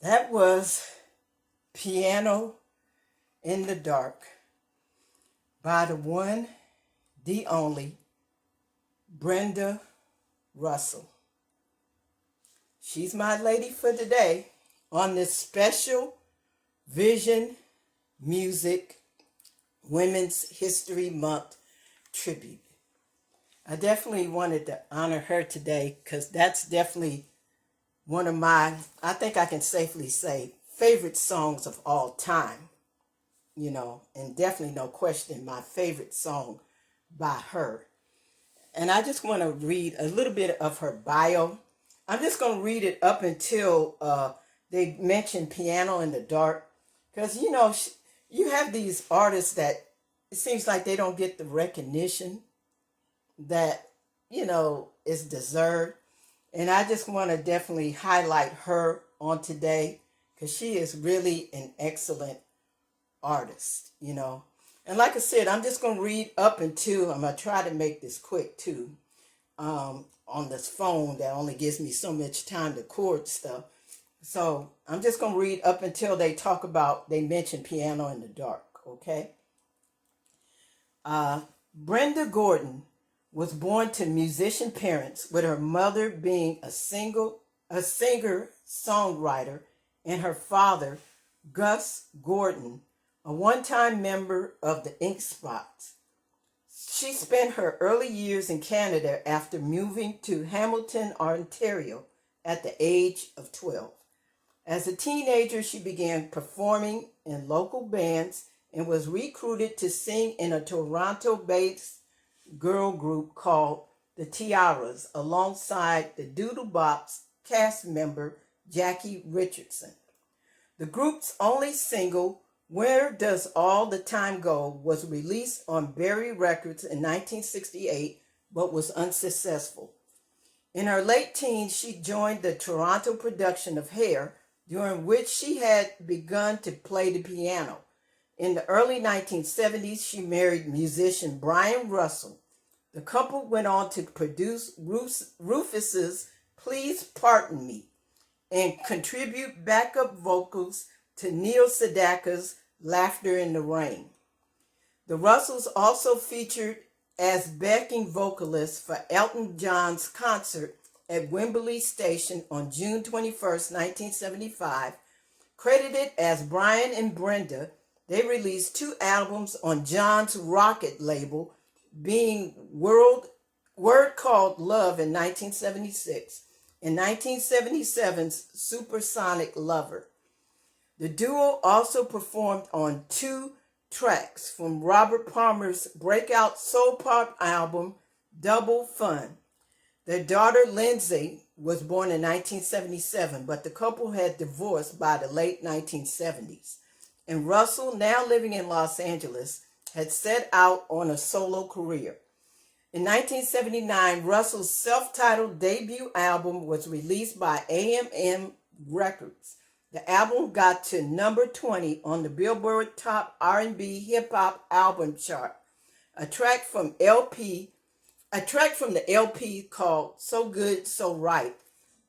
That was Piano in the Dark by the one, the only, Brenda Russell. She's my lady for today on this special Vision Music Women's History Month tribute. I definitely wanted to honor her today because that's definitely one of my, I think I can safely say, favorite songs of all time. And definitely no question my favorite song by her. And I just want to read a little bit of her bio. I'm just going to read it up until they mention Piano in the Dark. Because, you have these artists that it seems like they don't get the recognition that, is deserved. And I just want to definitely highlight her on today because she is really an excellent artist. And like I said, I'm just going to read up until, I'm going to try to make this quick too, on this phone that only gives me so much time to record stuff. So I'm just going to read up until they mention Piano in the Dark, okay? Brenda Gordon was born to musician parents, with her mother being a singer-songwriter, and her father, Gus Gordon, a one-time member of the Ink Spots. She spent her early years in Canada after moving to Hamilton, Ontario at the age of 12. As a teenager, she began performing in local bands and was recruited to sing in a Toronto-based girl group called the Tiaras alongside the Doodlebops cast member Jackie Richardson. The group's only single, Where Does All the Time Go, was released on Berry Records in 1968 but was unsuccessful. In her late teens, she joined the Toronto production of Hair, during which she had begun to play the piano. In the early 1970s, she married musician Brian Russell. The couple went on to produce Rufus's Please Pardon Me and contribute backup vocals to Neil Sedaka's Laughter in the Rain. The Russells also featured as backing vocalists for Elton John's concert at Wembley Station on June 21st, 1975. Credited as Brian and Brenda, they released 2 albums on John's Rocket label, being Word Called Love in 1976 and 1977's Supersonic Lover. The duo also performed on 2 tracks from Robert Palmer's breakout soul pop album, Double Fun. Their daughter, Lindsay, was born in 1977, but the couple had divorced by the late 1970s. And Russell, now living in Los Angeles, had set out on a solo career. In 1979, Russell's self-titled debut album was released by A&M Records. The album got to number 20 on the Billboard Top R&B Hip Hop Album Chart. A track from the LP called So Good, So Right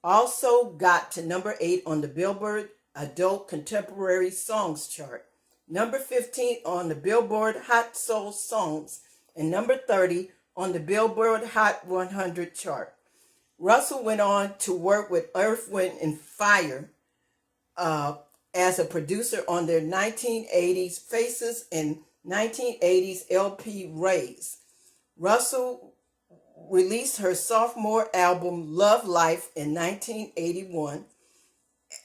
also got to number 8 on the Billboard Adult Contemporary Songs Chart, number 15 on the Billboard Hot Soul Songs, and number 30 on the Billboard Hot 100 chart. Russell went on to work with Earth, Wind, and Fire as a producer on their 1980s Faces and 1980s LP Raise. Russell released her sophomore album Love Life in 1981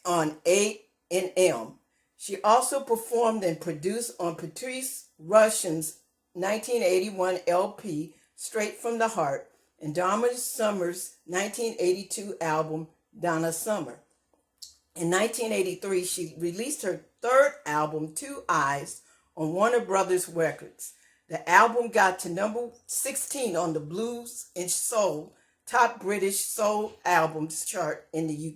on A&M. She also performed and produced on Patrice Rushen's 1981 LP Straight from the Heart and Donna Summer's 1982 album Donna Summer. In 1983, she released her third album, Two Eyes, on Warner Brothers Records. The album got to number 16 on the Blues and Soul Top British Soul Albums chart in the UK.